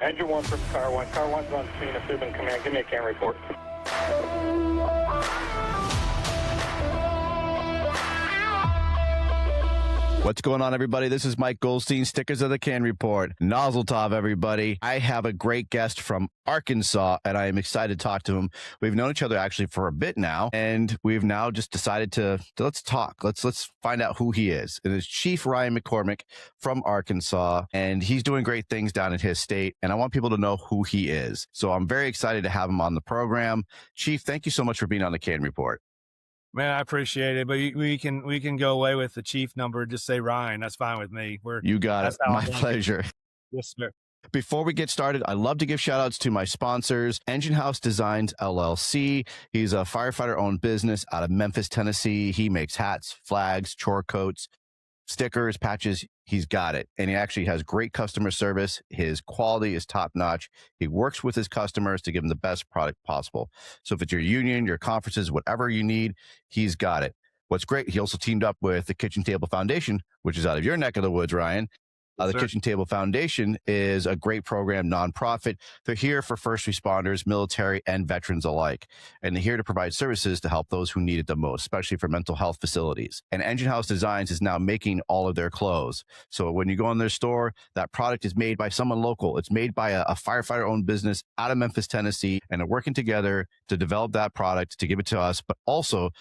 Engine 1 from car 1. Car 1's on scene. Assuming command. Give me a CAN report. What's going on, everybody? This is Mike Goldstein, Stickers of the C.A.N Report. Nozzle Tov, everybody. I have a great guest from Arkansas, and I am excited to talk to him. We've known each other actually for a bit now, and we've now just decided to let's talk. Let's find out who he is. It is Chief Ryan McCormick from Arkansas, and he's doing great things down in his state, and I want people to know who he is. So I'm very excited to have him on the program. Chief, thank you so much for being on the C.A.N Report. Man, I appreciate it, but we can go away with the chief number. Just say Ryan. That's fine with me. You got it. My pleasure. Yes, sir. Before we get started, I love to give shout outs to my sponsors, Engine House Designs LLC. He's a firefighter-owned business out of Memphis, Tennessee. He makes hats, flags, chore coats, stickers, patches. He's got it. And he actually has great customer service. His quality is top notch. He works with his customers to give them the best product possible. So if it's your union, your conferences, whatever you need, he's got it. What's great, he also teamed up with the Kitchen Table Foundation, which is out of your neck of the woods, Ryan. The Kitchen Table Foundation is a great program, nonprofit. They're here for first responders, military, and veterans alike. And they're here to provide services to help those who need it the most, especially for mental health facilities. And Engine House Designs is now making all of their clothes. So when you go in their store, that product is made by someone local. It's made by a firefighter-owned business out of Memphis, Tennessee, and they're working together to develop that product, to give it to us, but also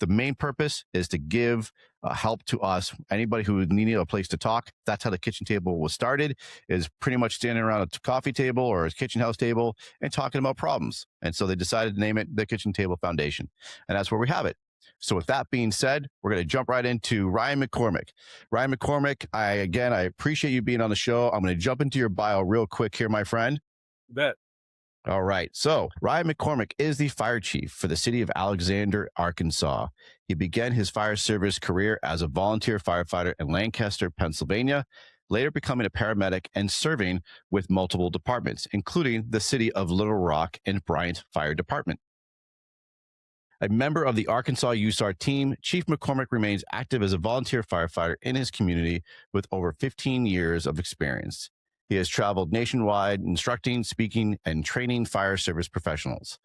the main purpose is to give help to us, anybody who needed a place to talk. That's how the kitchen table was started, is pretty much standing around a coffee table or a kitchen house table and talking about problems. And so they decided to name it the Kitchen Table Foundation. And that's where we have it. So with that being said, we're going to jump right into Ryan McCormick. Ryan McCormick, I appreciate you being on the show. I'm going to jump into your bio real quick here, my friend. You bet. All right. So Ryan McCormick is the fire chief for the city of Alexander, Arkansas. He began his fire service career as a volunteer firefighter in Lancaster, Pennsylvania, later becoming a paramedic and serving with multiple departments, including the city of Little Rock and Bryant Fire Department. A member of the Arkansas USAR team, Chief McCormick remains active as a volunteer firefighter in his community with over 15 years of experience. He has traveled nationwide, instructing, speaking, and training fire service professionals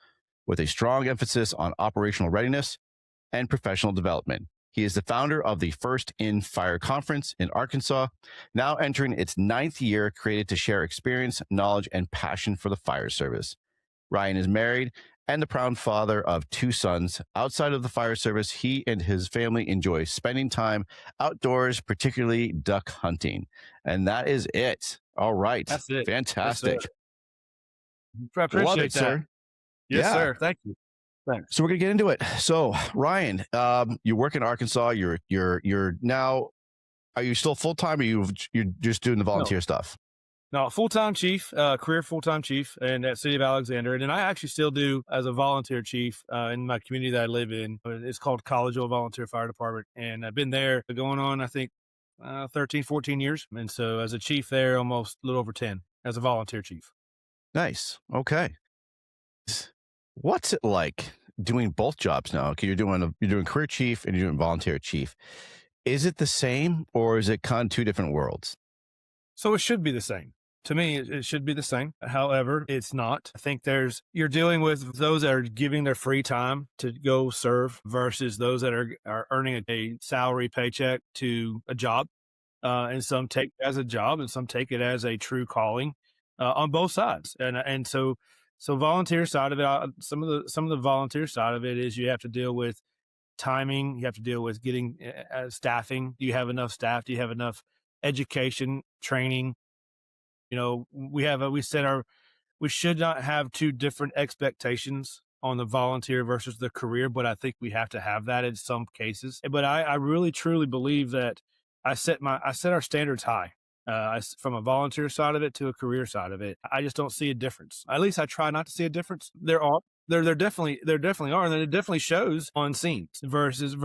with a strong emphasis on operational readiness and professional development. He is the founder of the First in Fire Conference in Arkansas, now entering its 9th year, created to share experience, knowledge, and passion for the fire service. Ryan is married and the proud father of 2 sons. Outside of the fire service, he and his family enjoy spending time outdoors, particularly duck hunting. And that is it. All right. That's it. Fantastic. I appreciate that. Sir. Yes, sir. Thank you. Thanks. So we're gonna get into it. So Ryan, you work in Arkansas. You're now. Are you still full time, or you're just doing the volunteer stuff? No, full-time chief, career full-time chief in that city of Alexander. And then I actually still do as a volunteer chief in my community that I live in. It's called Collegeville Volunteer Fire Department. And I've been there going on, I think, 13, 14 years. And so as a chief there, almost a little over 10 as a volunteer chief. Nice. Okay. What's it like doing both jobs now? Okay, you're doing career chief and you're doing volunteer chief. Is it the same, or is it kind of 2 different worlds? So it should be the same. To me, it should be the same. However, it's not. I think you're dealing with those that are giving their free time to go serve versus those that are earning a salary paycheck to a job. And some take it as a job and some take it as a true calling on both sides. And so volunteer side of it, some of the volunteer side of it is you have to deal with timing. You have to deal with getting staffing. Do you have enough staff? Do you have enough education, training? We should not have 2 different expectations on the volunteer versus the career, but I think we have to have that in some cases. But I really truly believe that I set our standards high, from a volunteer side of it to a career side of it. I just don't see a difference. At least I try not to see a difference. There definitely are, and it definitely shows on scenes versus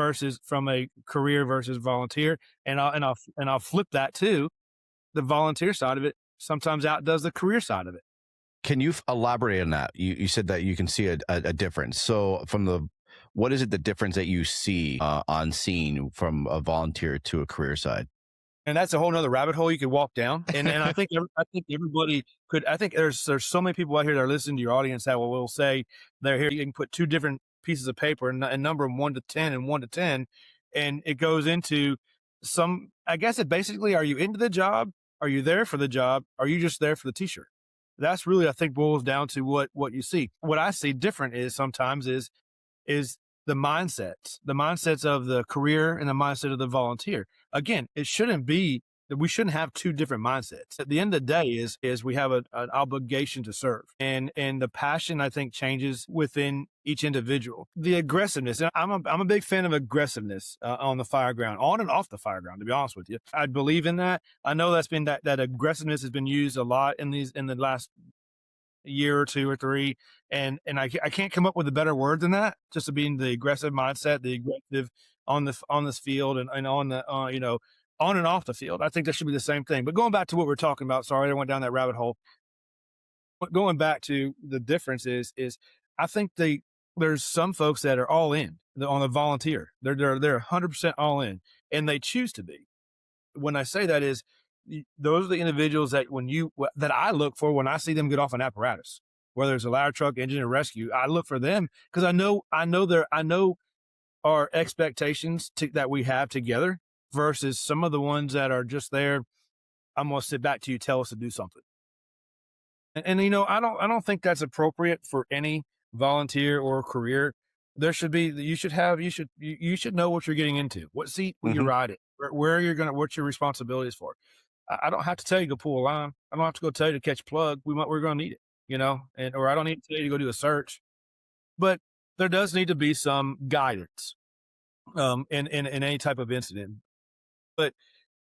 from a career versus volunteer. And I'll flip that too. The volunteer side of it sometimes outdoes the career side of it. Can you elaborate on that? You said that you can see a difference. So what is it, the difference that you see on scene from a volunteer to a career side? And that's a whole nother rabbit hole you could walk down. And I think everybody could. I think there's so many people out here that are listening to your audience that will say they're here. You can put two different pieces of paper and number them 1 to 10 and 1 to 10, and it goes into some. I guess it basically, are you into the job? Are you there for the job? Are you just there for the t-shirt? That's really, I think, boils down to what you see. What I see different is sometimes is the mindsets of the career and the mindset of the volunteer. Again, it shouldn't be that we shouldn't have two different mindsets. At the end of the day is we have an obligation to serve, and the passion, I think, changes within each individual. The aggressiveness, and I'm a big fan of aggressiveness on the fire ground, on and off the fire ground, to be honest with you. I believe in that. I know that's been that aggressiveness has been used a lot in the last year or two or three. And I can't come up with a better word than that, just to be in the aggressive mindset, the aggressive on this field and on the, on and off the field. I think that should be the same thing. But going back to what we're talking about, sorry, I went down that rabbit hole. But going back to the difference is I think there's some folks that are all in on the volunteer. They're 100% all in, and they choose to be. When I say that is, those are the individuals that that I look for when I see them get off an apparatus, whether it's a ladder truck, engine, or rescue. I look for them because I know our expectations that we have together versus some of the ones that are just there. I'm going to sit back to you, tell us to do something. And I don't think that's appropriate for any volunteer or career. There should be, you should know what you're getting into, what seat will you ride it, where you're going to, what your responsibilities for. I don't have to tell you to go pull a line. I don't have to go tell you to catch a plug. We're going to need it, or I don't need to tell you to go do a search. But there does need to be some guidance in any type of incident. But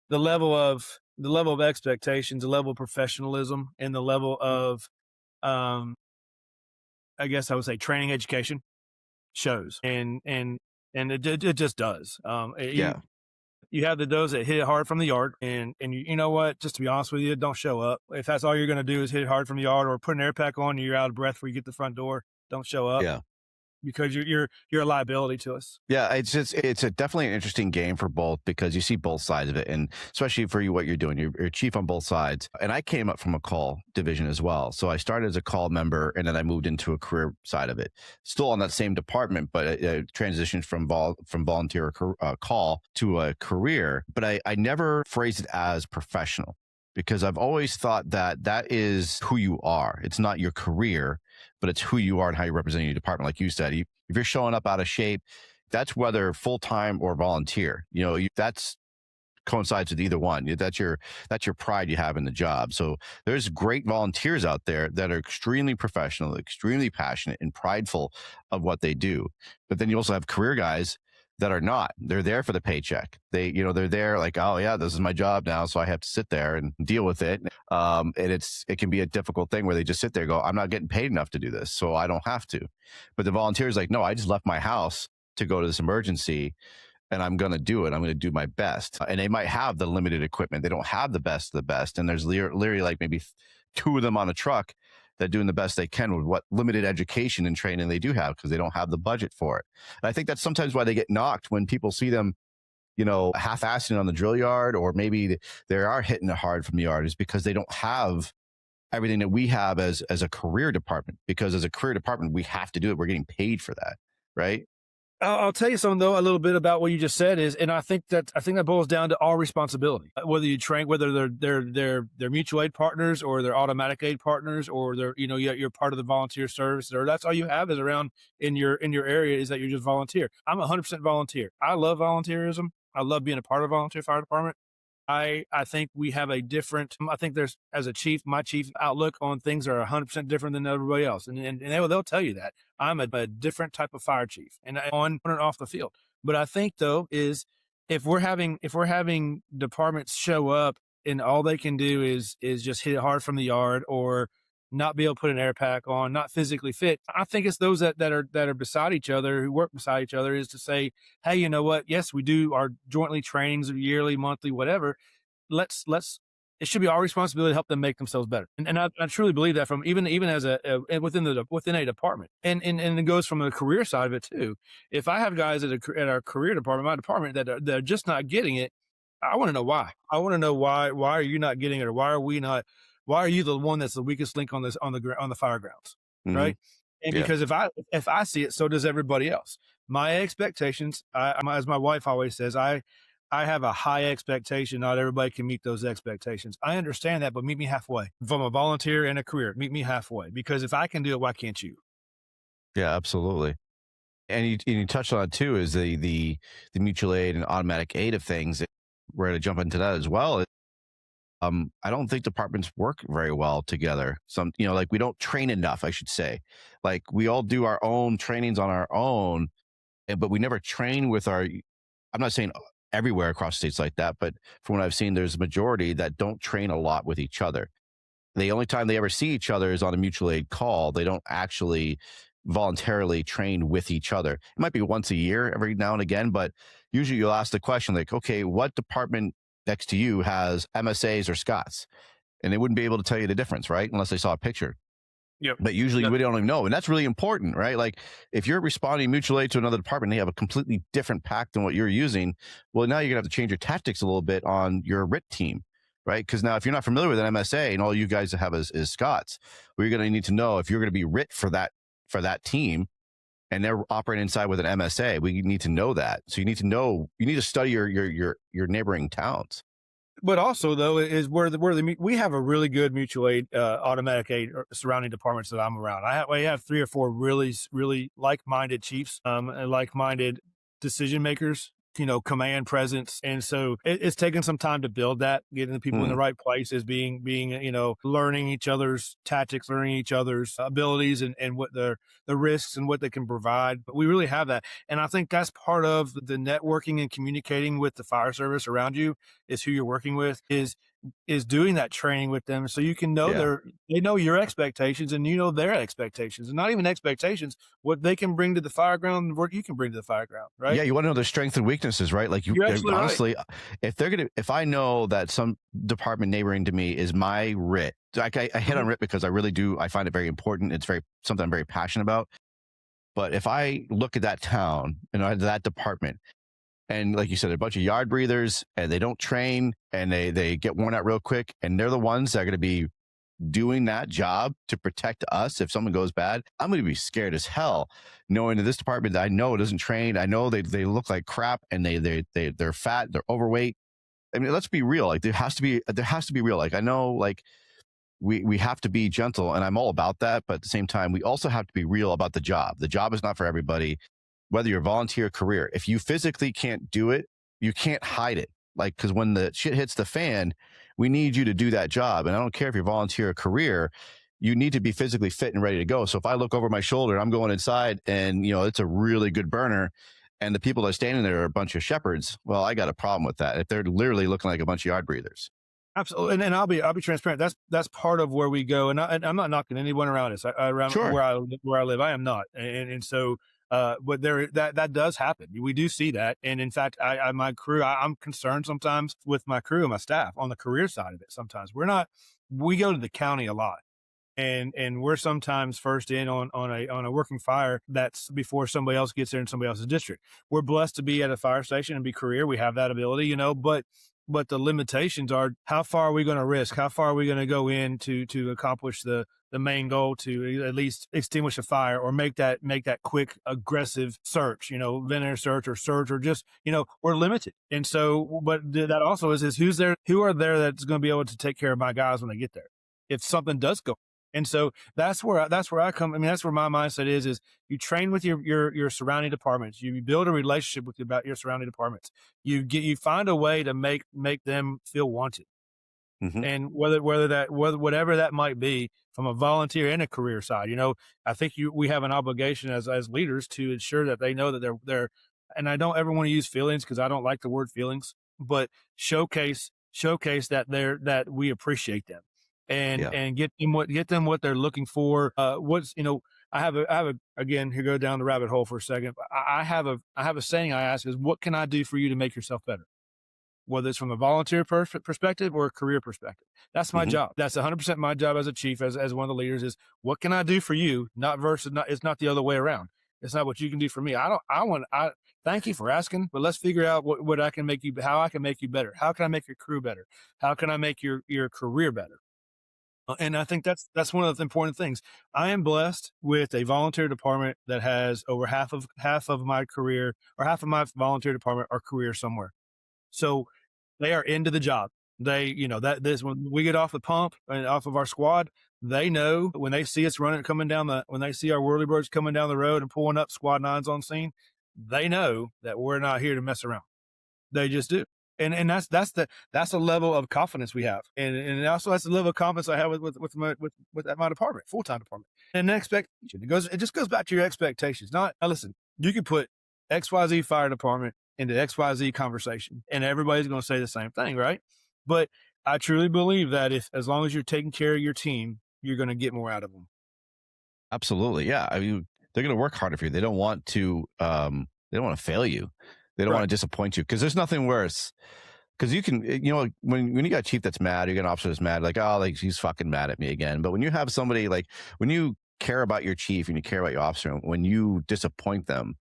the level of expectations, the level of professionalism, and the level of, I guess I would say, training education shows, and it just does. You have those that hit it hard from the yard, and you know what? Just to be honest with you, don't show up. If that's all you're going to do is hit it hard from the yard, or put an air pack on, and you're out of breath before you get to the front door, don't show up. Yeah. Because you're a liability to us. Yeah, it's definitely an interesting game for both, because you see both sides of it, and especially for you, what you're doing, you're chief on both sides. And I came up from a call division as well, so I started as a call member, and then I moved into a career side of it, still on that same department, but I transitioned from volunteer call to a career. But I never phrased it as professional, because I've always thought that is who you are. It's not your career, but it's who you are and how you represent your department. Like you said, if you're showing up out of shape, that's whether full-time or volunteer. That's coincides with either one. That's your pride you have in the job. So there's great volunteers out there that are extremely professional, extremely passionate, and prideful of what they do. But then you also have career guys that are not. They're there for the paycheck. They're there like, oh yeah, this is my job now, so I have to sit there and deal with it. And it can be a difficult thing where they just sit there and go, I'm not getting paid enough to do this, so I don't have to. But the volunteer's like, no, I just left my house to go to this emergency, and I'm going to do it. I'm going to do my best. And they might have the limited equipment. They don't have the best of the best. And there's literally like maybe two of them on a truck that are doing the best they can with what limited education and training they do have, because they don't have the budget for it. And I think that's sometimes why they get knocked when people see them, half-assing on the drill yard, or maybe they are hitting it hard from the yard, is because they don't have everything that we have as a career department. Because as a career department, we have to do it. We're getting paid for that, right? I'll tell you something though, a little bit about what you just said and I think that boils down to our responsibility. Whether you train, whether they're mutual aid partners, or they're automatic aid partners, or they're, you're part of the volunteer service, or that's all you have is around in your area, is that you're just volunteer. I'm 100% volunteer. I love volunteerism. I love being a part of a volunteer fire department. I think we have I think there's, as a chief, my chief outlook on things are 100% different than everybody else. And they'll tell you that I'm a different type of fire chief, and on and off the field. But I think though, is if we're having departments show up and all they can do is just hit it hard from the yard, or not be able to put an air pack on, not physically fit. I think it's those that are beside each other, who work beside each other, is to say, hey, you know what? Yes, we do our jointly trainings yearly, monthly, whatever. It should be our responsibility to help them make themselves better. And I truly believe that, from even as within a department, and it goes from the career side of it too. If I have guys at our career department, my department, that are just not getting it, I think it's those that are beside each other, who work beside each other, is to say, hey, you know what? Yes, we do our jointly trainings yearly, monthly, whatever. Let's it should be our responsibility to help them make themselves better. And I truly believe that, from even as within a department, I want to know why. I want to know why are you not getting it, or why are we not? Why are you the one that's the weakest link on this on the fire grounds, Hmm. right? And Yeah. because if I see it, so does everybody else. My expectations, as my wife always says, I have a high expectation. Not everybody can meet those expectations. I understand that, but meet me halfway. From a volunteer and a career, meet me halfway. Because if I can do it, why can't you? Yeah, absolutely. And you touched on it too, is the mutual aid and automatic aid of things. We're going to jump into that as well. I don't think departments work very well together. Like we don't train enough, I should say. Like we all do our own trainings on our own, but we never train with our. I'm not saying everywhere across states like that, but from what I've seen, there's a majority that don't train a lot with each other. The only time they ever see each other is on a mutual aid call. They don't actually voluntarily train with each other. It might be once a year, every now and again, but usually you'll ask the question like, okay, what department next to you has MSAs or Scots? And they wouldn't be able to tell you the difference, right? Unless they saw a picture. Yep. But usually we don't even know. And that's really important, right? Like if you're responding mutual aid to another department, they have a completely different pack than what you're using. Well, now you're gonna have to change your tactics a little bit on your RIT team, right? Because now if you're not familiar with an MSA and all you guys have is Scots, well, you're gonna need to know if you're gonna be RIT for that team and they're operating inside with an MSA. We need to know that. So you need to study your neighboring towns. But also, though, is we have a really good mutual aid, automatic aid surrounding departments that I'm around. We have 3 or 4 really like-minded chiefs, and like-minded decision makers, command presence. And so it's taken some time to build that, getting the people in the right places, being, learning each other's tactics, learning each other's abilities and what the risks and what they can provide. But we really have that. And I think that's part of the networking and communicating with the fire service around you, is who you're working with, is doing that training with them, so you can know they know your expectations and you know their expectations, and not even expectations, what they can bring to the fire ground and what you can bring to the fire ground, right? Yeah, you want to know their strengths and weaknesses, right? Like You're absolutely honestly, if I know that some department neighboring to me is my RIT, like I hit on RIT because I really do. I find it very important. It's something I'm very passionate about. But if I look at that town and that department, and like you said, a bunch of yard breathers, and they don't train, and they get worn out real quick, and they're the ones that are going to be doing that job to protect us if something goes bad, I'm going to be scared as hell, knowing that this department that I know doesn't train. I know they look like crap, and they're fat, they're overweight. I mean, let's be real. Like there has to be real. Like I know, like we have to be gentle, and I'm all about that. But at the same time, we also have to be real about the job. The job is not for everybody, whether you're volunteer or career. If you physically can't do it, you can't hide it. Like, because when the shit hits the fan, we need you to do that job. And I don't care if you're volunteer or career, you need to be physically fit and ready to go. So if I look over my shoulder and I'm going inside and, it's a really good burner and the people that are standing there are a bunch of shepherds, well, I got a problem with that. If they're literally looking like a bunch of yard breathers. Absolutely. And I'll be transparent. That's part of where we go. And I'm not knocking anyone around us, around Sure. where I live. I am not. And so, but that does happen. We do see that. And in fact, my crew, I'm concerned sometimes with my crew and my staff on the career side of it. Sometimes we go to the county a lot. And we're sometimes first in on a working fire that's before somebody else gets there in somebody else's district. We're blessed to be at a fire station and be career. We have that ability, but the limitations are, how far are we going to risk? How far are we going to go in to accomplish the main goal, to at least extinguish a fire or make that quick, aggressive search, vendor search or just, we're limited. And so, but that also is who are there that's going to be able to take care of my guys when they get there if something does go. And so that's where I come. I mean, that's where my mindset is you train with your surrounding departments. You build a relationship about your surrounding departments. You find a way to make them feel wanted. Mm-hmm. And whatever that might be, from a volunteer and a career side, I think we have an obligation as leaders to ensure that they know that they're, and I don't ever want to use feelings because I don't like the word feelings, but showcase that we appreciate them. And get them what they're looking for. I have a again, here, go down the rabbit hole for a second. I have a saying I ask is, what can I do for you to make yourself better? Whether it's from a volunteer perspective or a career perspective. That's my job. That's 100% my job as a chief, as one of the leaders, is what can I do for you? It's not the other way around. It's not what you can do for me. I thank you for asking, but let's figure out what I can make you, how I can make you better. How can I make your crew better? How can I make your career better? And I think that's one of the important things. I am blessed with a volunteer department that has over half of my career, or half of my volunteer department are career somewhere. So they are into the job. They, when we get off the pump and off of our squad, they know when they see us when they see our whirly birds coming down the road and pulling up squad nines on scene, they know that we're not here to mess around. They just do. And that's a level of confidence we have. And also that's the level of confidence I have with my department, full-time department. And the expectation, it just goes back to your expectations. Now listen, you can put XYZ fire department into XYZ conversation and everybody's going to say the same thing, right? But I truly believe that as long as you're taking care of your team, you're going to get more out of them. Absolutely. Yeah. I mean, they're going to work harder for you. They don't want to, fail you. They don't want to disappoint you, because there's nothing worse. Because you can, when you got a chief that's mad, you got an officer that's mad, like, oh, like he's fucking mad at me again. But when you have somebody, like, when you care about your chief and you care about your officer, when you disappoint them,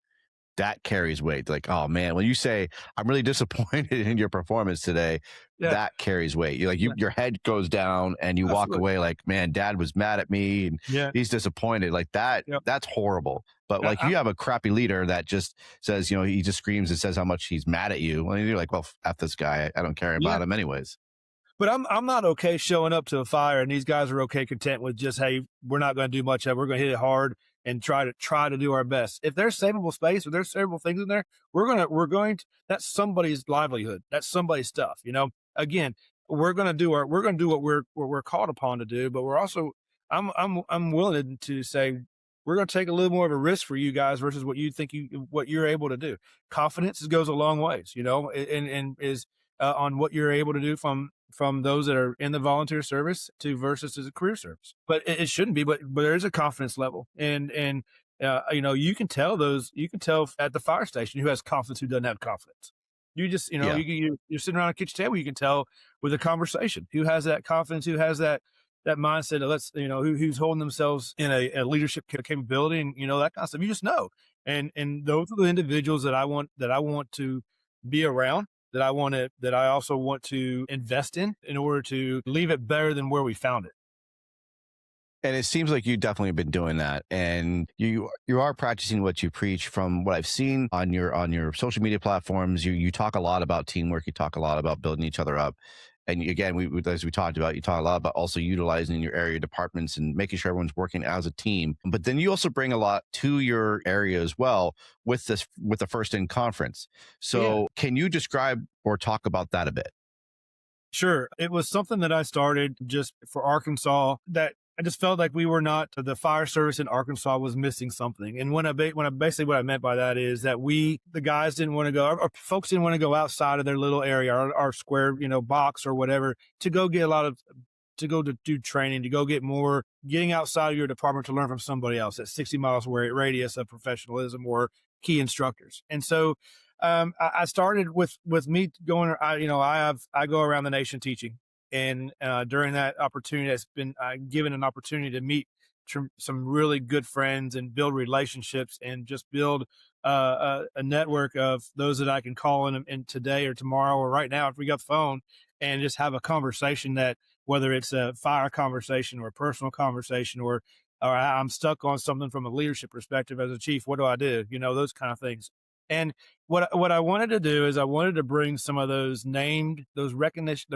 that carries weight. Like, oh man, when you say, I'm really disappointed in your performance today, that carries weight. Your head goes down and you walk away like, man, dad was mad at me and he's disappointed. Like that, that's horrible. But like you have a crappy leader that just says, he just screams and says how much he's mad at you. And you're like, well, F this guy. I don't care about him anyways. But I'm not okay showing up to a fire and these guys are okay content with just, hey, we're not going to do much of it. We're going to hit it hard and try to do our best. If there's savable space or there's savable things in there, we're going to, that's somebody's livelihood. That's somebody's stuff. Again, we're going to do what we're called upon to do, but we're also, I'm willing to say, we're going to take a little more of a risk for you guys versus what you think what you're able to do. Confidence goes a long ways, and is on what you're able to do from those that are in the volunteer service to versus as a career service. But it shouldn't be, but there is a confidence level. And you can tell at the fire station who has confidence, who doesn't have confidence. You just, you're sitting around a kitchen table, you can tell with a conversation who has that confidence, who has that mindset of who's holding themselves in a leadership capability and, that kind of stuff. You just know. And those are the individuals that I want to be around, that I also want to invest in order to leave it better than where we found it. And it seems like you definitely been doing that, and you are practicing what you preach. From what I've seen on your social media platforms, you talk a lot about teamwork. You talk a lot about building each other up. And again, as we talked about, you talk a lot about also utilizing your area departments and making sure everyone's working as a team. But then you also bring a lot to your area as well with the First In conference. So Can you describe or talk about that a bit? Sure. It was something that I started just for Arkansas, that I just felt like the fire service in Arkansas was missing something. And basically what I meant by that is that the guys didn't want to go, or folks didn't want to go outside of their little area, our square, box or whatever, to go get to go to do training, to go getting outside of your department to learn from somebody else at 60 miles radius of professionalism or key instructors. And so, I started with me going, I go around the nation teaching. And during that opportunity, I've been given an opportunity to meet some really good friends and build relationships and just build a network of those that I can call in today or tomorrow or right now if we got the phone, and just have a conversation that, whether it's a fire conversation or a personal conversation or I'm stuck on something from a leadership perspective as a chief, what do I do? Those kind of things. And what I wanted to do is I wanted to bring some of those recognized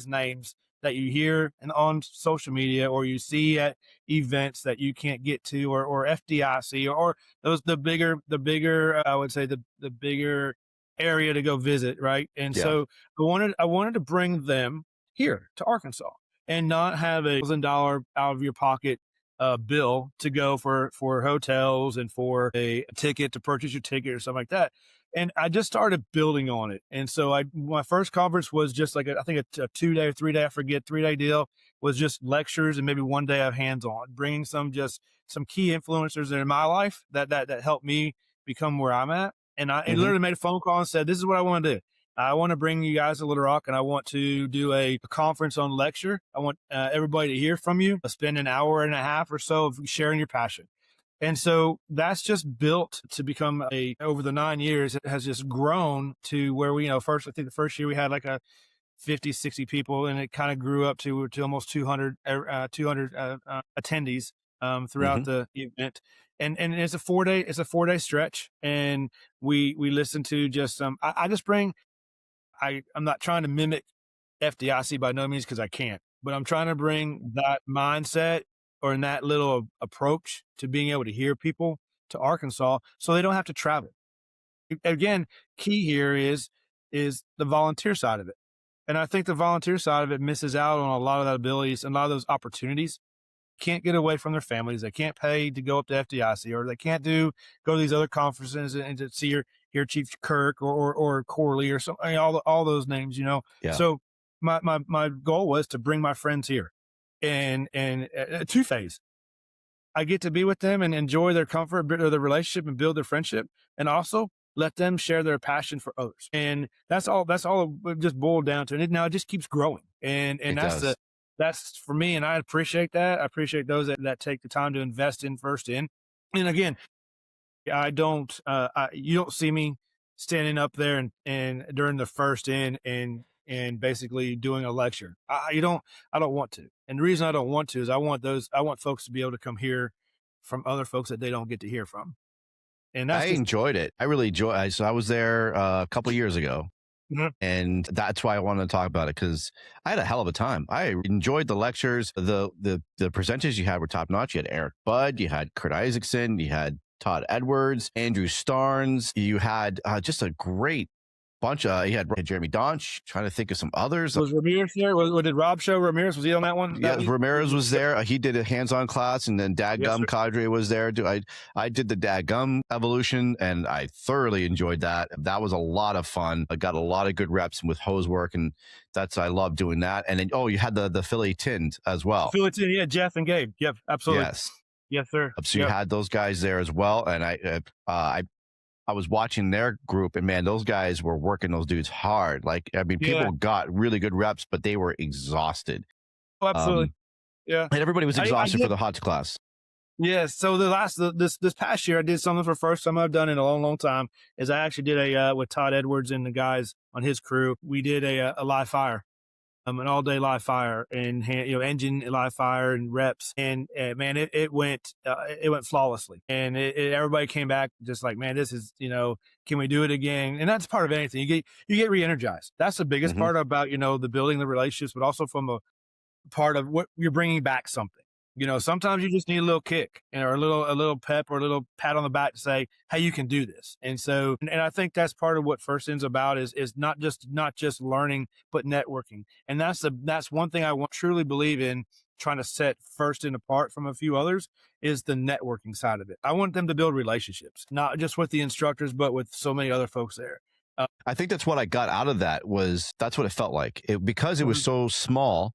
names that you hear on social media or you see at events that you can't get to, or FDIC, or the bigger I would say the bigger area to go visit, right? And so I wanted to bring them here to Arkansas and not have $1,000 out of your pocket bill to go for hotels and for a ticket to purchase your ticket or something like that. And I just started building on it. And so my first conference was just like, I think a 2-day or 3-day, 3-day deal, was just lectures and maybe 1 day of hands-on, bringing some key influencers in my life that helped me become where I'm at. And I literally made a phone call and said, this is what I want to do. I want to bring you guys to Little Rock, and I want to do a conference on lecture. I want everybody to hear from you, spend an hour and a half or so of sharing your passion. And so that's just built to become over the 9 years, it has just grown to where we, first, I think the first year we had like a 50, 60 people, and it kind of grew up to almost 200, 200 attendees throughout the event. And it's a 4-day stretch. And we listen to just, I just bring, I'm not trying to mimic FDIC by no means, because I can't, but I'm trying to bring that mindset or in that little approach to being able to hear people to Arkansas so they don't have to travel. Again, key here is the volunteer side of it. And I think the volunteer side of it misses out on a lot of that abilities and a lot of those opportunities. Can't get away from their families. They can't pay to go up to FDIC, or they can't go to these other conferences and to see your Chief Kirk or Corley or something, all those names, Yeah. So my goal was to bring my friends here and two-phase. I get to be with them and enjoy their comfort, build their relationship and build their friendship, and also let them share their passion for others. And that's all it just boiled down to. And now it just keeps growing. And that's for me. And I appreciate that. I appreciate those that take the time to invest in first in. And again, I don't, you don't see me standing up there and during the first in and basically doing a lecture. I don't want to. And the reason I don't want to is I want folks to be able to come hear from other folks that they don't get to hear from. And I enjoyed it. I really enjoyed it. So I was there a couple of years ago. And that's why I wanted to talk about it, because I had a hell of a time. I enjoyed the lectures. The presenters you had were top notch. You had Eric Budd, you had Kurt Isaacson, you had Todd Edwards, Andrew Starnes. You had just a great bunch. You had Jeremy Donch. Trying to think of some others. Was Ramirez there? Did Rob show Ramirez? Was he on that one? Yeah, Ramirez was there. He did a hands-on class, and then Dadgum Cadre was there. I did the Dadgum evolution, and I thoroughly enjoyed that. That was a lot of fun. I got a lot of good reps with hose work, and I love doing that. And then you had the Philly Tinned as well. Philly Tinned, yeah, Jeff and Gabe. Yep, absolutely. Yes, sir. So you had those guys there as well, and I was watching their group, and man, those guys were working those dudes hard. Like, I mean, people got really good reps, but they were exhausted. Oh, absolutely. Yeah. And everybody was exhausted for the HOTS class. Yeah. So this past year, I did something for the first time I've done in a long, long time. Is I actually did with Todd Edwards and the guys on his crew, we did a live fire. An all-day live fire and engine live fire and reps, and man, it went flawlessly, and everybody came back just like, man, this is can we do it again? And that's part of anything. You get re-energized. That's the biggest part about the building the relationships, but also from a part of what you're bringing back something. Sometimes you just need a little kick or a little pep or a little pat on the back to say, hey, you can do this. And so, and I think that's part of what First In's about is not just learning, but networking. And that's one thing I truly believe in, trying to set First In apart from a few others, is the networking side of it. I want them to build relationships, not just with the instructors, but with so many other folks there. I think that's what I got out of that that's what it felt like. Because it was so small.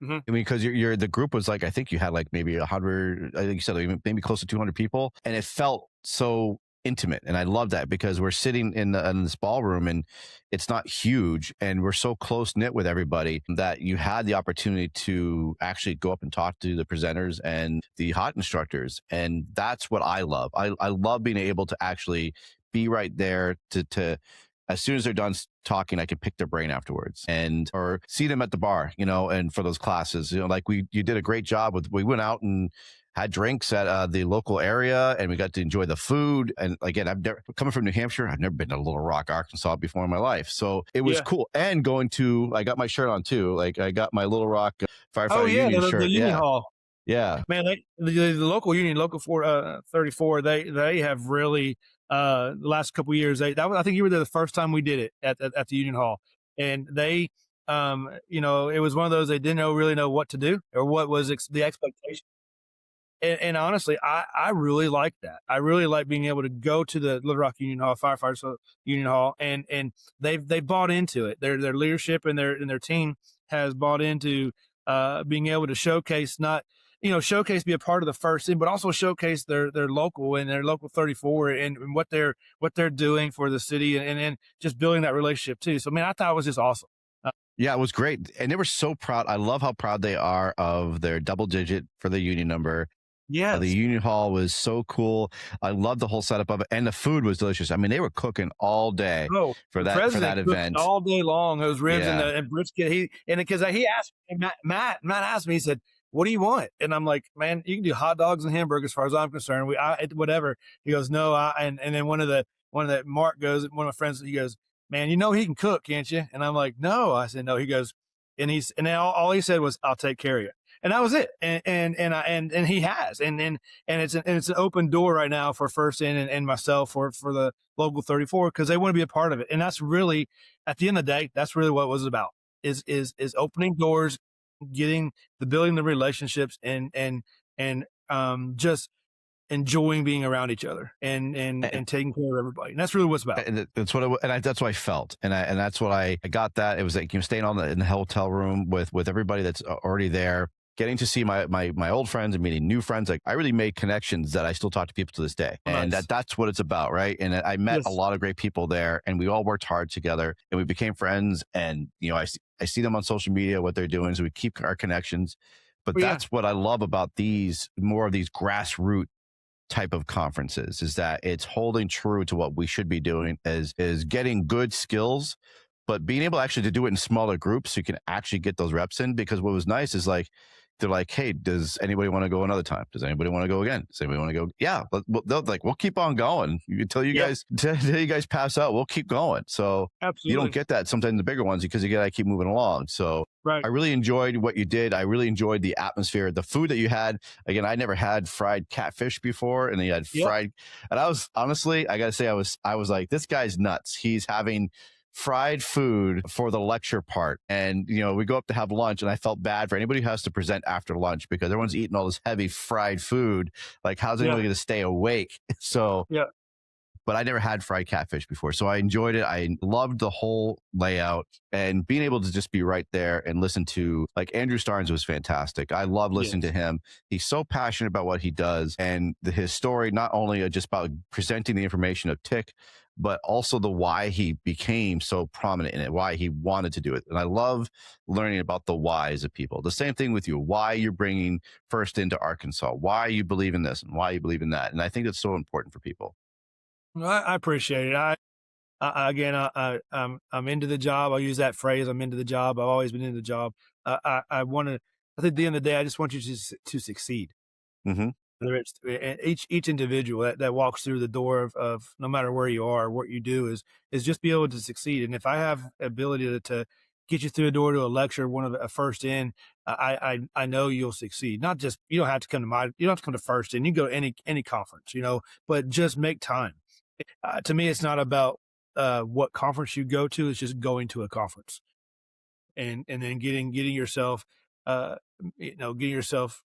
I mean, because the group was like, I think you had like maybe 100, I think you said maybe close to 200 people, and it felt so intimate. And I love that, because we're sitting in this ballroom and it's not huge, and we're so close knit with everybody that you had the opportunity to actually go up and talk to the presenters and the hot instructors. And that's what I love. I love being able to actually be right there to as soon as they're done talking, I can pick their brain afterwards or see them at the bar, and for those classes, like you did a great job we went out and had drinks at the local area, and we got to enjoy the food. And again, coming from New Hampshire, I've never been to Little Rock, Arkansas before in my life. So it was cool. And I got my shirt on too. Like, I got my Little Rock Firefighting Union shirt. The Union Hall. Yeah, man, the local union, Local 34, they have really, the last couple of years, I think you were there the first time we did it at the Union Hall, and they, it was one of those, they didn't really know what to do or what was the expectation. And honestly, I really like that. I really like being able to go to the Little Rock Union Hall, Firefighters Union Hall, and they bought into it. Their leadership and their team has bought into being able to showcase be a part of the First In, but also showcase their local and their Local 34 and what they're doing for the city and just building that relationship too. So, man, I thought it was just awesome. Yeah, it was great. And they were so proud. I love how proud they are of their double digit for the union number. The Yes. Union Hall was so cool. I loved the whole setup of it, and the food was delicious. I mean, they were cooking all day Oh, for the that president cooked event. all day long, those ribs and Yeah. the and brisket. Because he asked Matt asked me, he said, "What do you want?" And I'm like, "Man, you can do hot dogs and hamburgers as far as I'm concerned. Whatever." He goes, "No, and then one of the Mark goes, one of my friends, he goes, "Man, you know he can cook, can't you?" And I'm like, "No." I said, "No." He goes, and then all he said was, "I'll take care of you." And that was it. And he has. And it's an open door right now for First In and myself for the local 34 because they want to be a part of it. And that's really, at the end of the day, that's really what it was about is opening doors, building the relationships and just enjoying being around each other and taking care of everybody. And that's really what it's about. And that's what that's what I felt, and that's what I got. That it was like staying in the hotel room with everybody that's already there, getting to see my old friends and meeting new friends. Like I really made connections that I still talk to people to this day, and Nice. that's what it's about, right? And I met a lot of great people there, and we all worked hard together, and we became friends. And I see them on social media, what they're doing, so we keep our connections. But that's what I love about more of these grassroots type of conferences, is that it's holding true to what we should be doing, is getting good skills, but being able actually to do it in smaller groups so you can actually get those reps in. Because what was nice is like, they're like, "Hey, does anybody want to go another time? Does anybody want to go again? Does anybody want to go?" Yeah, they'll like, "We'll keep on going until you guys pass out. We'll keep going." So Absolutely. you don't get that sometimes in the bigger ones because you got to keep moving along. So Right. I really enjoyed what you did. I really enjoyed the atmosphere, the food that you had. Again, I never had fried catfish before, and then you had fried. And I was honestly, I got to say, I was like, this guy's nuts. He's having fried food for the lecture part. And, we go up to have lunch, and I felt bad for anybody who has to present after lunch because everyone's eating all this heavy fried food. Like, how's anybody going to stay awake? So, but I never had fried catfish before. So I enjoyed it. I loved the whole layout, and being able to just be right there and listen to, like, Andrew Starnes was fantastic. I love listening to him. He's so passionate about what he does, and his story, not only just about presenting the information of TIC, but also the why he became so prominent in it, why he wanted to do it. And I love learning about the whys of people. The same thing with you, why you're bringing First into Arkansas, why you believe in this and why you believe in that. And I think that's so important for people. Well, I appreciate it. I'm into the job. I'll use that phrase. I'm into the job. I've always been into the job. I want to. I think at the end of the day, I just want you to succeed. Mm-hmm. Whether it's each individual that walks through the door of no matter where you are, what you do is just be able to succeed. And if I have ability to get you through the door to a lecture, one of a First In, I know you'll succeed. Not just, you don't have to come to you don't have to come to First In. You can go to any conference, but just make time. To me, it's not about what conference you go to. It's just going to a conference and then getting yourself, getting yourself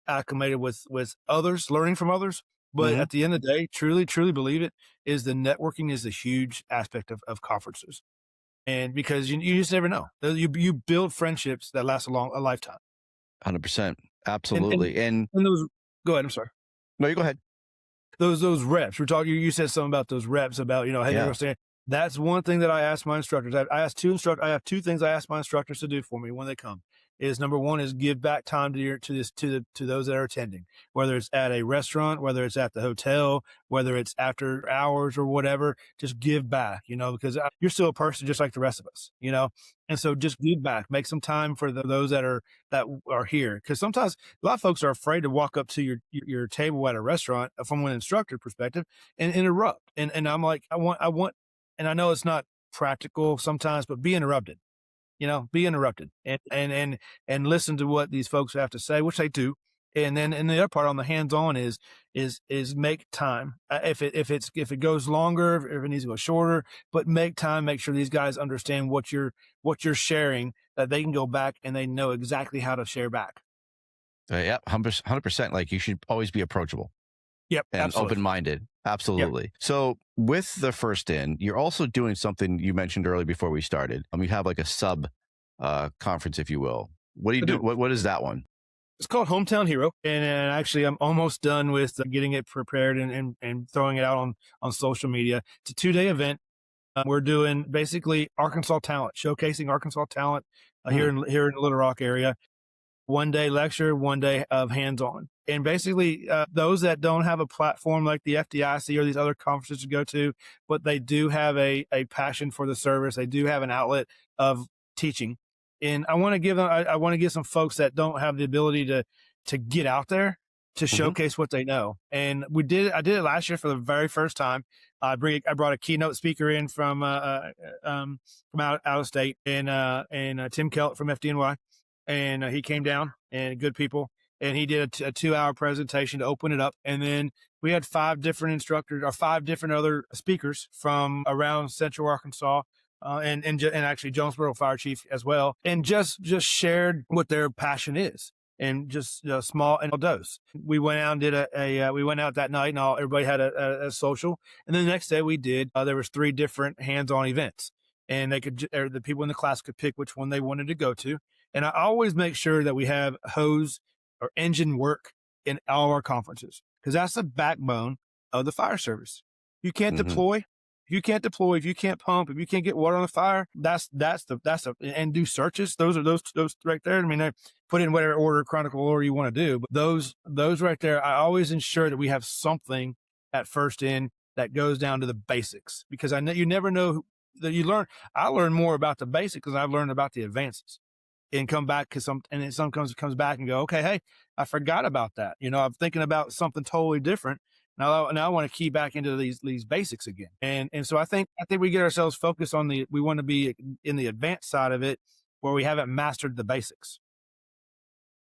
acclimated with others, learning from others. But at the end of the day, truly believe it, is the networking is a huge aspect of conferences. And because you just never know, you build friendships that last a lifetime. 100%. Absolutely. And those, go ahead. I'm sorry. no, you go ahead. Those reps we're talking, you said something about those reps about, hey, understand. That's one thing that I ask my instructors. I have two things I ask my instructors to do for me when they come. Is number one is give back time to those that are attending, whether it's at a restaurant, whether it's at the hotel, whether it's after hours or whatever. Just give back, because you're still a person just like the rest of us, and so just give back, make some time for those that are here. Because sometimes a lot of folks are afraid to walk up to your table at a restaurant from an instructor perspective and interrupt. And I'm like, I want, and I know it's not practical sometimes, but be interrupted. Be interrupted and listen to what these folks have to say, which they do. And then, and the other part on the hands-on is make time. If it goes longer, if it needs to go shorter, but make time, make sure these guys understand what you're sharing, that they can go back and they know exactly how to share back. Yeah, 100%. Like, you should always be approachable. Yep. And absolutely. open-minded. Absolutely. Yep. So with the First In, you're also doing something you mentioned earlier before we started. You have like a sub conference, if you will. What do you do? What is that one? It's called Hometown Hero. And actually, I'm almost done with getting it prepared and throwing it out on social media. It's a 2-day event. We're doing basically Arkansas talent, showcasing Arkansas talent here in the Little Rock area. 1 day lecture, 1 day of hands-on. And basically, those that don't have a platform like the FDIC or these other conferences to go to, but they do have a passion for the service. They do have an outlet of teaching. And I want to give them, I want to give some folks that don't have the ability to get out there to showcase what they know. And I did it last year for the very first time. I brought a keynote speaker in from out of state, and Tim Kellett from FDNY, and he came down, and good people, and he did a 2-hour presentation to open it up. And then we had 5 different instructors or 5 different other speakers from around Central Arkansas, and actually Jonesboro Fire Chief as well, and just shared what their passion is, and just a small and a dose. We went out and did we went out that night, and everybody had a social. And then the next day we did, there was 3 different hands-on events, and the people in the class could pick which one they wanted to go to. And I always make sure that we have hose or engine work in all our conferences, because that's the backbone of the fire service. You can't deploy. If you can't deploy, if you can't pump, if you can't get water on the fire, and do searches. Those right there. I mean, they put in whatever order, chronicle order you want to do, but those right there, I always ensure that we have something at first in that goes down to the basics, because I know you never know that you learn. I learn more about the basics because I've learned about the advances, and come back comes back and go, okay, hey, I forgot about that. I'm thinking about something totally different. Now I want to key back into these basics again. And so I think we get ourselves focused on we want to be in the advanced side of it, where we haven't mastered the basics.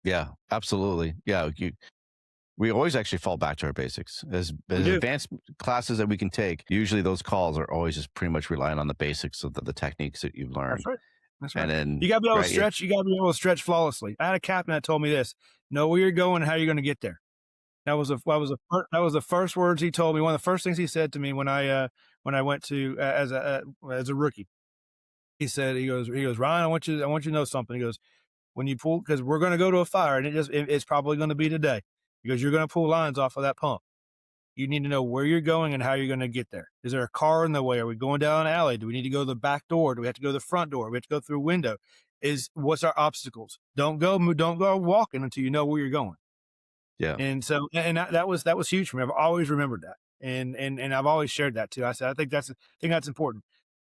Yeah, absolutely. Yeah. We always actually fall back to our basics. As advanced classes that we can take, usually those calls are always just pretty much relying on the basics of the techniques that you've learned. That's right. That's right. And then you got to be able to stretch. You got to be able to stretch flawlessly. I had a captain that told me this: know where you're going and how you're going to get there. That was the first words he told me. One of the first things he said to me when I went to as a rookie. He goes, Ryan, I want you to know something. He goes, when you pull, because we're going to go to a fire, and it's probably going to be today. He goes, you're going to pull lines off of that pump. You need to know where you're going and how you're going to get there. Is there a car in the way? Are we going down an alley? Do we need to go to the back door? Do we have to go to the front door? Do we have to go through a window? What's our obstacles? Don't go walking until you know where you're going. Yeah. And so, that was huge for me. I've always remembered that. And I've always shared that too. I said, I think that's important.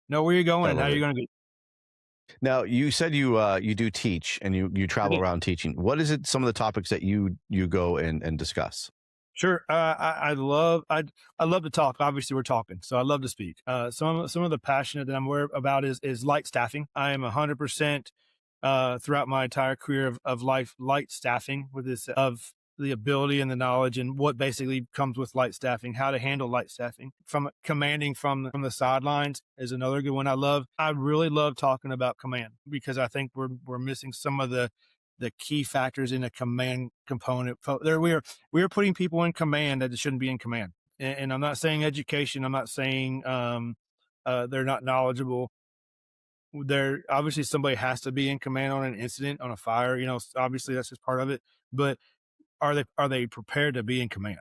Know where you're going and how you're going to get. Now, you said you do teach, and you travel around teaching. What is it? Some of the topics that you go and discuss? Sure. I love to talk. Obviously we're talking, so I love to speak. Some of the passionate that I'm aware about is light staffing. I am 100%, throughout my entire career of life, light staffing, with this of the ability and the knowledge and what basically comes with light staffing, how to handle light staffing from commanding from the sidelines is another good one. I really love talking about command, because I think we're missing some of the key factors in a command component. There we are putting people in command that shouldn't be in command. And I'm not saying education. I'm not saying they're not knowledgeable. Obviously somebody has to be in command on an incident, on a fire. Obviously that's just part of it. But are they prepared to be in command?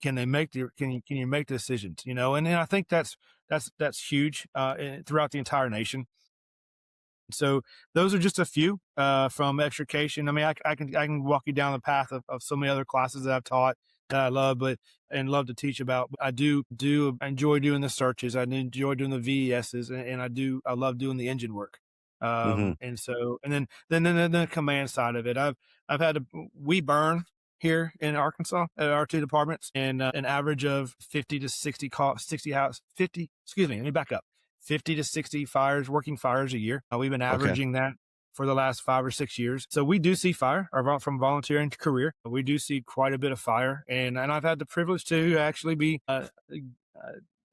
Can they can you make decisions? And I think that's huge throughout the entire nation. So those are just a few from extrication. I mean, I can walk you down the path of so many other classes that I've taught that I love, and love to teach about. I do enjoy doing the searches. I enjoy doing the VESs, and I love doing the engine work. And so, and then the command side of it, we burn here in Arkansas at our 2 departments, and an average of 50 to 60 let me back up. 50 to 60 working fires a year. We've been averaging that for the last 5 or 6 years. So we do see fire, from volunteering to career. We do see quite a bit of fire. And I've had the privilege to actually be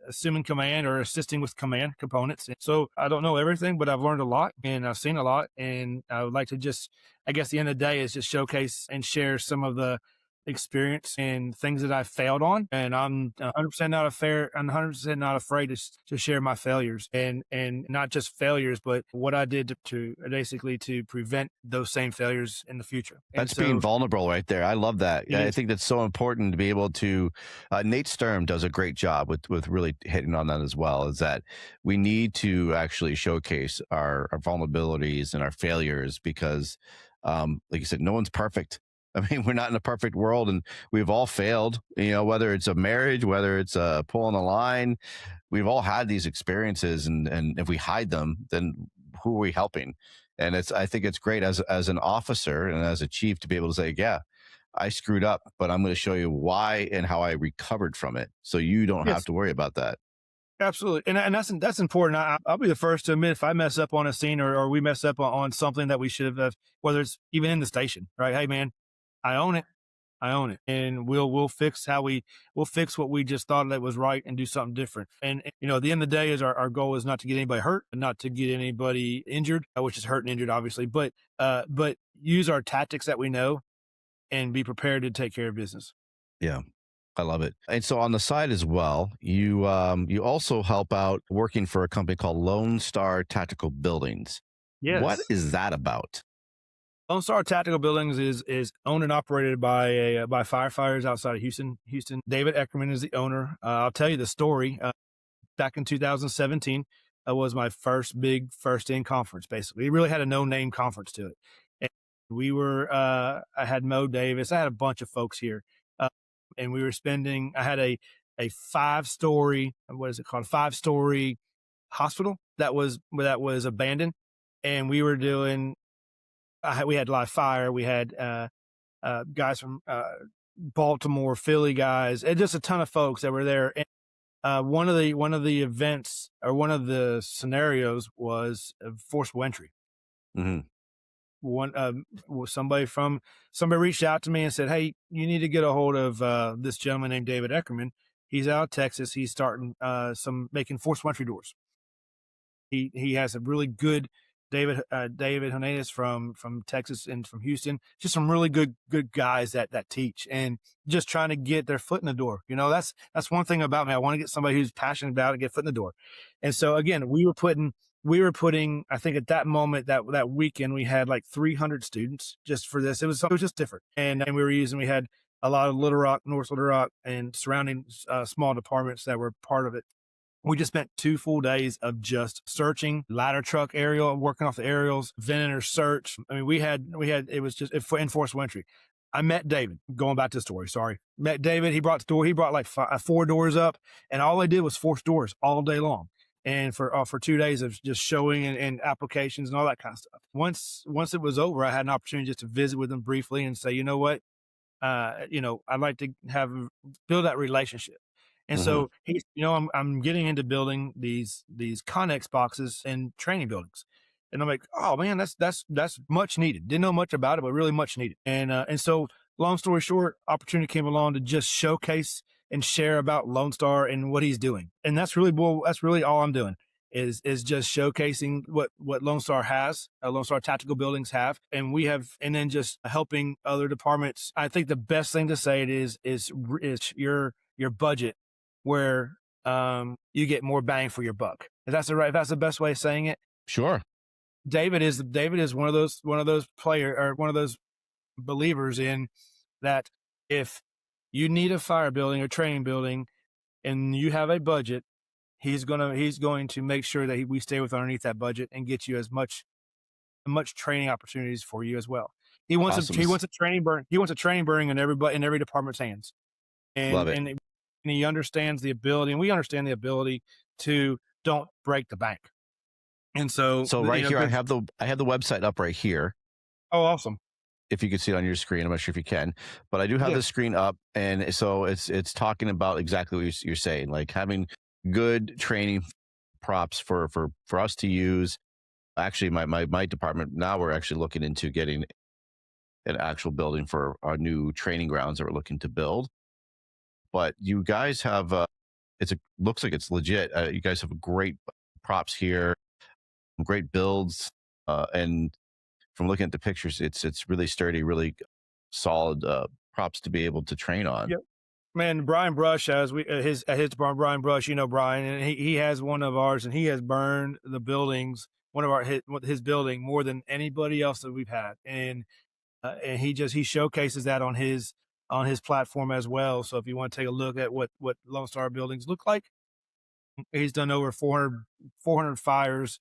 assuming command or assisting with command components. So I don't know everything, but I've learned a lot and I've seen a lot. And I would like to just, I guess the end of the day is just showcase and share some of the experience and things that I've failed on. And I'm 100% not afraid to share my failures, and not just failures, but what I did to basically to prevent those same failures in the future. That's being vulnerable right there. I love that. I think that's so important to be able to, Nate Sturm does a great job with really hitting on that as well, is that we need to actually showcase our vulnerabilities and our failures, because like you said, no one's perfect. I mean, we're not in a perfect world, and we've all failed, whether it's a marriage, whether it's pulling a line, we've all had these experiences, and if we hide them, then who are we helping? And I think it's great as an officer and as a chief to be able to say, yeah, I screwed up, but I'm going to show you why and how I recovered from it. So you don't have Yes, to worry about that. absolutely. And that's important. I'll be the first to admit if I mess up on a scene or we mess up on something that we should have, whether it's even in the station, right? Hey man, I own it. I own it, and we'll fix we'll fix what we just thought that was right and do something different. And at the end of the day, is our goal is not to get anybody hurt, and not to get anybody injured, which is hurt and injured, obviously. But use our tactics that we know, and be prepared to take care of business. Yeah. I love it. And so on the side as well, you also help out working for a company called Lone Star Tactical Buildings. What Yes. is that about? Lone Star Tactical Buildings is owned and operated by by firefighters outside of Houston. David Eckerman is the owner. I'll tell you the story. Back in 2017 was my first in conference. Basically, it really had a no name conference to it. And we were I had Mo Davis. I had a bunch of folks here, and we were spending. I had a 5-story, what is it called? 5-story hospital that was abandoned, and we were doing. We had live fire. We had guys from Baltimore, Philly guys, and just a ton of folks that were there. And one of the events or one of the scenarios was forcible entry. Mm-hmm. Somebody reached out to me and said, "Hey, you need to get a hold of this gentleman named David Eckerman. He's out of Texas. He's starting making forcible entry doors. He has a really good David Hernandez from Texas and from Houston, just some really good guys that teach and just trying to get their foot in the door. That's one thing about me. I want to get somebody who's passionate about it, get foot in the door. And so again, we were putting, I think at that moment, that weekend, we had like 300 students just for this. It was just different. And we had a lot of Little Rock, North Little Rock, and surrounding small departments that were part of it. We just spent 2 full days of just searching ladder truck aerial, working off the aerials, Venator search. I mean, it was just enforced entry. I met David, going back to the story. Sorry. Met David. He brought 4 doors up, and all they did was force doors all day long. And for 2 days of just showing and applications and all that kind of stuff. Once it was over, I had an opportunity just to visit with him briefly and say, you know what? I'd like to build that relationship. And Mm-hmm. so I'm getting into building these Connex boxes in training buildings. And I'm like, oh man, that's much needed. Didn't know much about it, but really much needed. And so long story short, opportunity came along to just showcase and share about Lone Star and what he's doing. And that's really all I'm doing is just showcasing what Lone Star has, Lone Star Tactical Buildings have, and then just helping other departments. I think the best thing to say it is your budget where you get more bang for your buck. If that's the best way of saying it. Sure. David is one of those believers in that if you need a fire building or training building and you have a budget, he's going to make sure that we stay with underneath that budget and get you as much training opportunities for you as well. He wants Awesome. a training burning in every department's hands. Love it. And he understands the ability, and we understand the ability to don't break the bank. And so right here, I have the website up right here. Oh, awesome. If you could see it on your screen, I'm not sure if you can, but I do have the screen up. And so it's talking about exactly what you're saying, like having good training props for us to use. Actually, my department, now we're actually looking into getting an actual building for our new training grounds that we're looking to build. But you guys have, looks like it's legit. You guys have great props here, great builds. And from looking at the pictures, it's really sturdy, really solid props to be able to train on. Yep. Man, Brian Brush, his department, Brian Brush, Brian, and he has one of ours, and he has burned the buildings, his building more than anybody else that we've had. And he showcases that on his platform as well. So if you want to take a look at what Lone Star buildings look like, he's done over 400 fires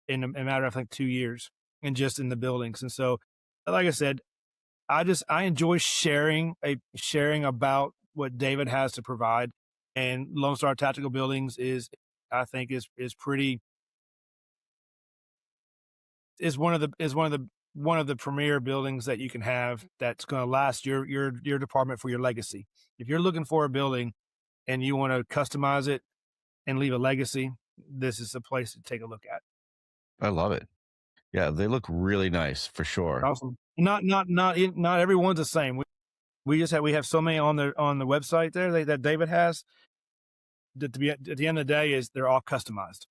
in a matter of, I think, 2 years, and just in the buildings. And so, like I said, I enjoy sharing about what David has to provide, and Lone Star Tactical Buildings I think is pretty is one of the premier buildings that you can have that's going to last your department for your legacy. If you're looking for a building and you want to customize it and leave a legacy, this is the place to take a look at. I love it. Yeah, they look really nice for sure. Awesome. Not everyone's the same. We have so many on the website there that David has that at the end of the day is they're all customized.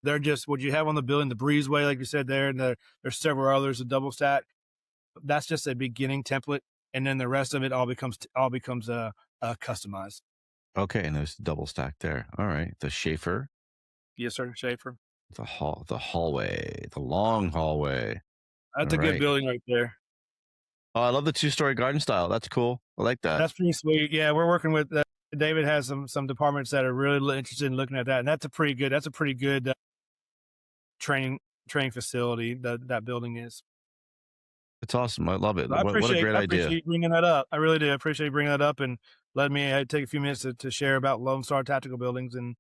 They're just what you have on the building, the breezeway, like you said there, and there's several others, a double stack. That's just a beginning template, and then the rest of it all becomes customized. Okay, and there's double stack there. All right, the Schaefer. Yes, sir, Schaefer. The hallway, the long hallway. That's a good building right there. Oh, I love the 2-story garden style. That's cool. I like that. That's pretty sweet. Yeah, we're working with David has some departments that are really interested in looking at that, and that's a pretty good training facility that building is. It's awesome. I love it. I What a great idea. I appreciate you bringing that up. I really do. I appreciate you bringing that up and letting me take a few minutes to share about Lone Star Tactical Buildings and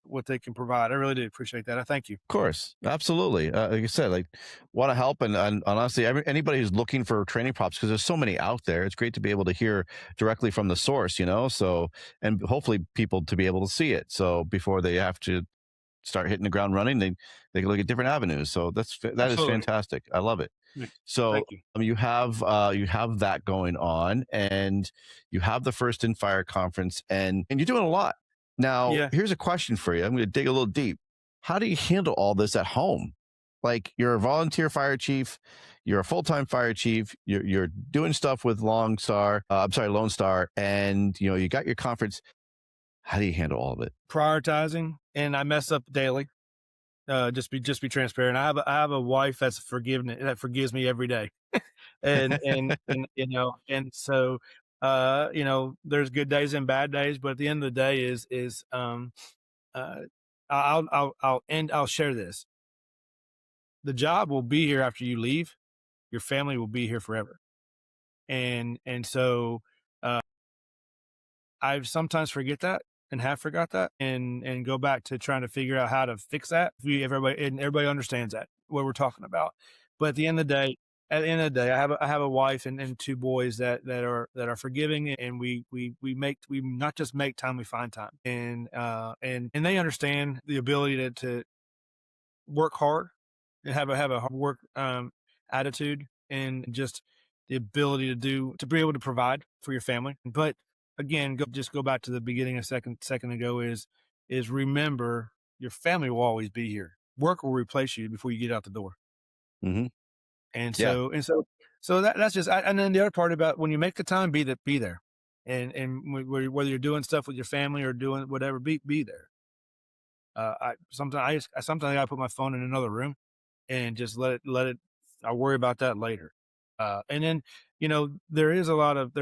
what they can provide. I really do appreciate that. I thank you. Of course. Absolutely. Like I said, like want to help. And honestly, anybody who's looking for training props, because there's so many out there, it's great to be able to hear directly from the source, so, and hopefully people to be able to see it. So before they have to start hitting the ground running, they can look at different avenues. So that is fantastic. I love it. So you have that going on, and you have the First in Fire conference, and you're doing a lot. Now, here's a question for you. I'm going to dig a little deep. How do you handle all this at home? Like, you're a volunteer fire chief, you're a full-time fire chief, you're doing stuff with Lone Star, and you got your conference. How do you handle all of it? Prioritizing, and I mess up daily. Just be transparent. I have a wife that forgives me every day, and so there's good days and bad days, but at the end of the day I'll share this. The job will be here after you leave. Your family will be here forever, and so I sometimes forget that. And have forgot that, and go back to trying to figure out how to fix that. Everybody understands that what we're talking about. But at the end of the day, I have a wife and 2 boys that are forgiving, and we not just make time, we find time, and they understand the ability to work hard and have a hard work attitude, and just the ability to be able to provide for your family. But again, go back to the beginning a second ago is remember your family will always be here. Work will replace you before you get out the door. Mm-hmm. And so that's just, and then the other part about when you make the time, be there. And whether you're doing stuff with your family or doing whatever, be there. Sometimes I gotta put my phone in another room and just let it, I'll worry about that later. And then, there is a lot of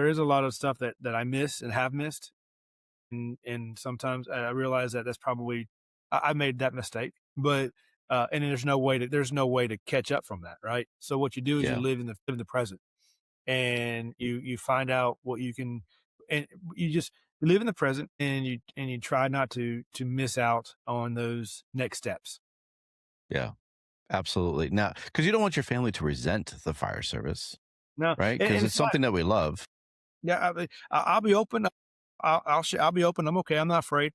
stuff that I miss and have missed. And sometimes I realize that that's probably, I made that mistake, but, and there's no way to catch up from that. Right. So what you do is you live in the present, and you find out what you can, and you just live in the present, and you try not to miss out on those next steps. Yeah. Absolutely. Now, because you don't want your family to resent the fire service, no, right? Because it's something that we love. Yeah, I'll be open. I'll be open. I'm okay. I'm not afraid.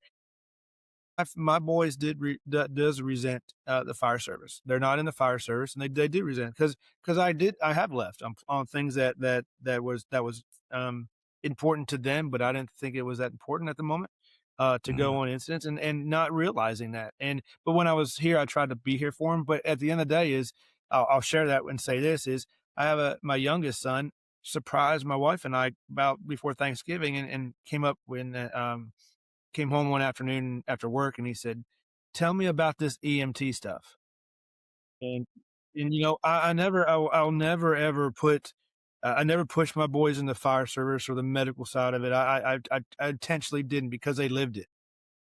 My boys does resent the fire service. They're not in the fire service, and they do resent because I have left on things that was important to them, but I didn't think it was that important at the moment. To go on incidents and not realizing that. But when I was here, I tried to be here for him. But at the end of the day I'll share that and say this is I have my youngest son surprised my wife and I about before Thanksgiving and came home one afternoon after work, and he said, "Tell me about this EMT stuff." And I'll never ever put, I never pushed my boys in the fire service or the medical side of it. I intentionally didn't, because they lived it.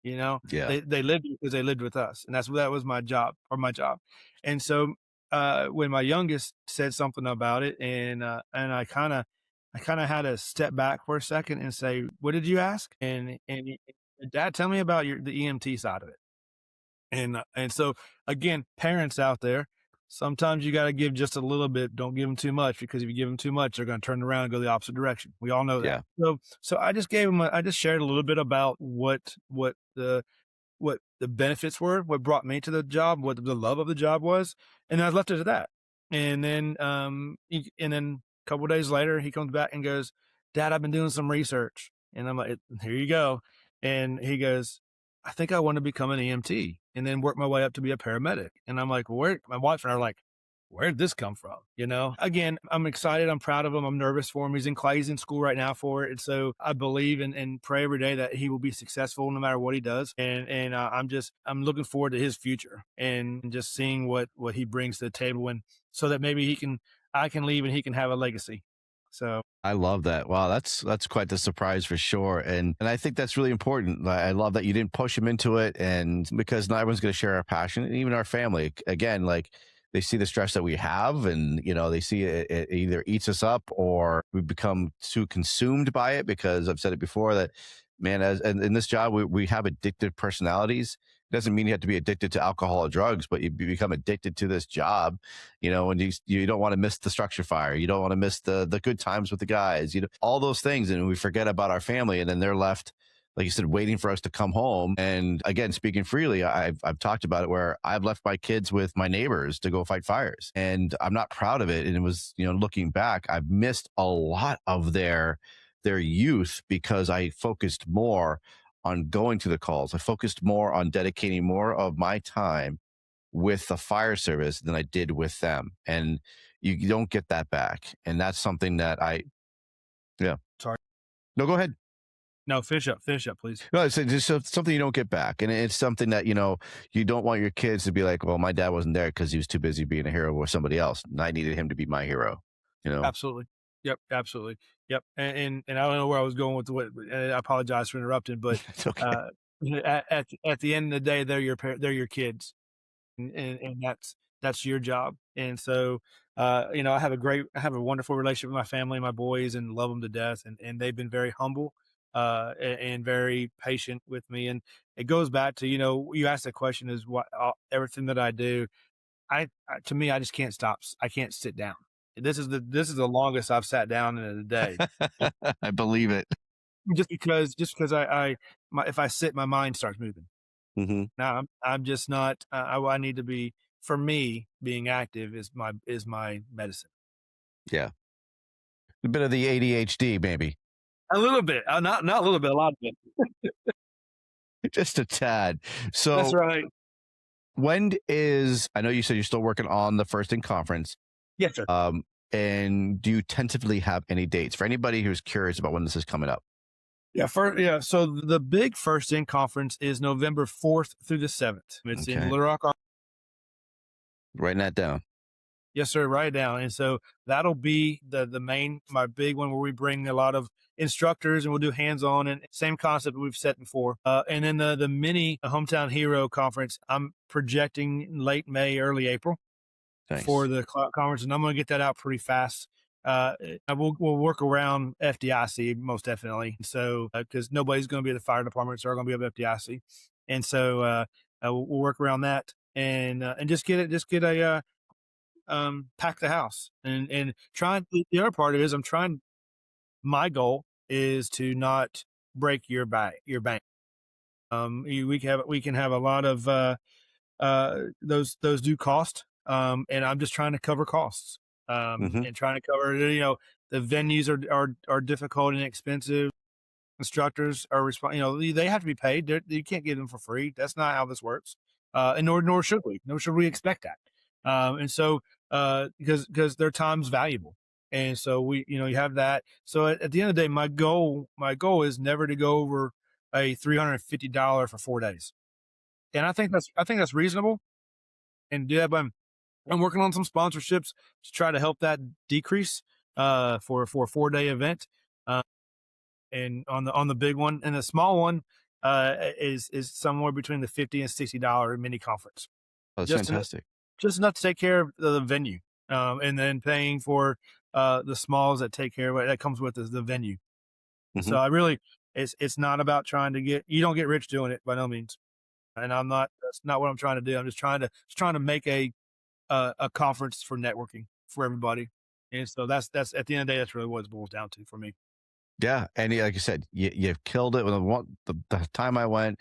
Yeah. They lived it because they lived with us, and that was my job. And so when my youngest said something about it, and I kind of had to step back for a second and say, "What did you ask?" Dad, tell me about the EMT side of it. And so again, parents out there, sometimes you got to give just a little bit. Don't give them too much, because if you give them too much, they're going to turn around and go the opposite direction. We all know Yeah. that. So I just gave them. I just shared a little bit about what the benefits were, what brought me to the job, what the love of the job was, and I left it at that. And then, and then a couple of days later, he comes back and goes, "Dad, I've been doing some research," and I'm like, "Here you go." And he goes, "I think I want to become an EMT and then work my way up to be a paramedic." And I'm like, "Where?" My wife and I are like, "Where did this come from?" Again, I'm excited. I'm proud of him. I'm nervous for him. He's in school right now for it. And so I believe and pray every day that he will be successful no matter what he does. I'm looking forward to his future and just seeing what he brings to the table, and so that maybe I can leave and he can have a legacy. So I love that. Wow, that's quite the surprise for sure. And I think that's really important. I love that you didn't push him into it, and because not everyone's going to share our passion, and even our family. Again, like, they see the stress that we have, and they see it either eats us up or we become too consumed by it, because I've said it before that, man, and in this job, we have addictive personalities. It doesn't mean you have to be addicted to alcohol or drugs, but you become addicted to this job, and you don't want to miss the structure fire. You don't want to miss the good times with the guys, all those things. And we forget about our family, and then they're left, like you said, waiting for us to come home. And again, speaking freely, I've talked about it where I've left my kids with my neighbors to go fight fires, and I'm not proud of it. And it was, looking back, I've missed a lot of their youth, because I focused more on going to the calls. I focused more on dedicating more of my time with the fire service than I did with them. And you don't get that back. And that's something that yeah. sorry. No, go ahead. No, finish up, please. No, it's just something you don't get back. And it's something that, you don't want your kids to be like, well, my dad wasn't there because he was too busy being a hero with somebody else, and I needed him to be my hero, Absolutely. Yep. Absolutely. Yep. And I don't know where I was going with and I apologize for interrupting, but It's okay. at the end of the day, they're your kids, and that's your job. And so, I have a wonderful relationship with my family, my boys, and love them to death. And they've been very humble, and very patient with me. And it goes back to, you asked the question is everything that I do, to me, I just can't stop. I can't sit down. This is the longest I've sat down in a day. I believe it. Just because if I sit, my mind starts moving. Mm-hmm. Now I'm just not. I need to be. For me, being active is my medicine. Yeah. A bit of the ADHD, maybe. A little bit, not a little bit, a lot of it. Just a tad. So That's right. I know you said you're still working on the First in Conference. Yes, sir. And do you tentatively have any dates for anybody who's curious about when this is coming up? Yeah. So the big First in Conference is November 4th through the 7th. It's in Little Rock. Writing that down. Yes, sir. Write it down. And so that'll be my big one, where we bring a lot of instructors and we'll do hands-on, and same concept we've set before. And then the mini Hometown Hero Conference, I'm projecting late May, early April. Nice. For the conference. And I'm going to get that out pretty fast. We'll work around FDIC most definitely. So, because nobody's going to be at the fire department, so they're going to be at FDIC. And so, we'll work around that and just get pack the house and try. The other part of it is my goal is to not break your bank. We can have a lot of, those do cost. And I'm just trying to cover costs, and trying to cover, the venues are difficult and expensive. Instructors are they have to be paid. You can't get them for free. That's not how this works. And nor should we expect that. And so, because their time's valuable. And so you have that. So at the end of the day, my goal is never to go over a $350 for 4 days. And I think that's reasonable. And do that, but I'm working on some sponsorships to try to help that decrease, for a 4-day event. And on the big one, and the small one, is somewhere between the $50 and $60 mini conference. Oh, that's fantastic. just enough to take care of the venue. And then paying for the smalls that take care of it, that comes with the venue. So I really, it's not about trying to you don't get rich doing it by no means. And that's not what I'm trying to do. I'm just trying to make a conference for networking for everybody. And so that's at the end of the day, that's really what it boils down to for me. Yeah. And like you said, you've killed it. The time I went,